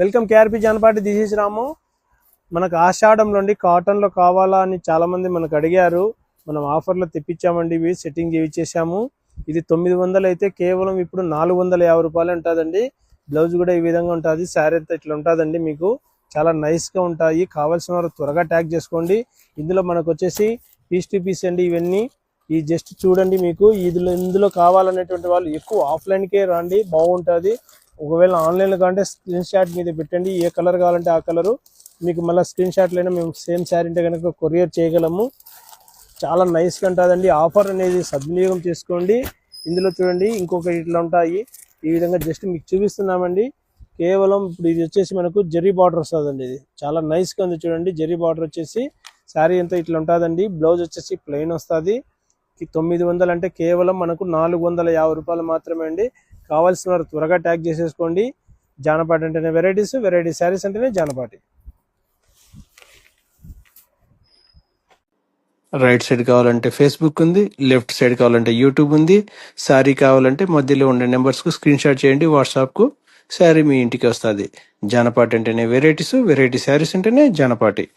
Welcome KRP Janapati. This is Ramu. మనకు ఆషాఢంలో కాటన్లో కావాలా అని చాలామంది మనకు అడిగారు. మనం ఆఫర్లో తెప్పించామండి. ఇవి సెట్టింగ్ చేయించేసాము. ఇది 900 అయితే కేవలం ఇప్పుడు 450 రూపాయలు ఉంటుందండి. బ్లౌజ్ కూడా ఈ విధంగా ఉంటుంది. శారీ అంతా ఇట్లా ఉంటుందండి. మీకు చాలా నైస్గా ఉంటాయి. కావాల్సిన వారు త్వరగా ట్యాగ్ చేసుకోండి. ఇందులో మనకు వచ్చేసి పీస్ టు పీస్ అండి ఇవన్నీ. ఈ జస్ట్ చూడండి, మీకు ఇందులో కావాలనేటువంటి వాళ్ళు ఎక్కువ ఆఫ్లైన్కే రండి, బాగుంటుంది. ఒకవేళ ఆన్లైన్లో కావాలంటే స్క్రీన్ షాట్ మీద పెట్టండి. ఏ కలర్ కావాలంటే ఆ కలరు మీకు మళ్ళీ స్క్రీన్ షాట్లైనా మేము సేమ్ శారీ అంటే కనుక కొరియర్ చేయగలము. చాలా నైస్గా ఉంటుందండి. ఆఫర్ అనేది సద్వినియోగం చేసుకోండి. ఇందులో చూడండి ఇంకొక ఇట్లా ఉంటాయి. ఈ విధంగా జస్ట్ మీకు చూపిస్తున్నామండి. కేవలం ఇప్పుడు ఇది వచ్చేసి మనకు జరీ బార్డర్ వస్తుందండి. ఇది చాలా నైస్గా ఉంది చూడండి. జరీ బార్డర్ వచ్చేసి శారీ అంతా ఇట్లా ఉంటుందండి. బ్లౌజ్ వచ్చేసి ప్లెయిన్ వస్తుంది. 900 అంటే కేవలం మనకు 450 రూపాయలు మాత్రమే అండి. కావాల్సిన వారు త్వరగా ట్యాగ్ చేసేసుకోండి. జానపాటి అంటేనే వెరైటీస్, వెరైటీ శారీస్ అంటేనే జానపాటి. రైట్ సైడ్ కావాలంటే ఫేస్బుక్ ఉంది, లెఫ్ట్ సైడ్ కావాలంటే యూట్యూబ్ ఉంది. శారీ కావాలంటే మధ్యలో ఉండే నెంబర్స్కు స్క్రీన్ షాట్ చేయండి వాట్సాప్కు. శారీ మీ ఇంటికి వస్తుంది. జానపాటి అంటేనే వెరైటీస్, వెరైటీ శారీస్ అంటేనే జానపాటి.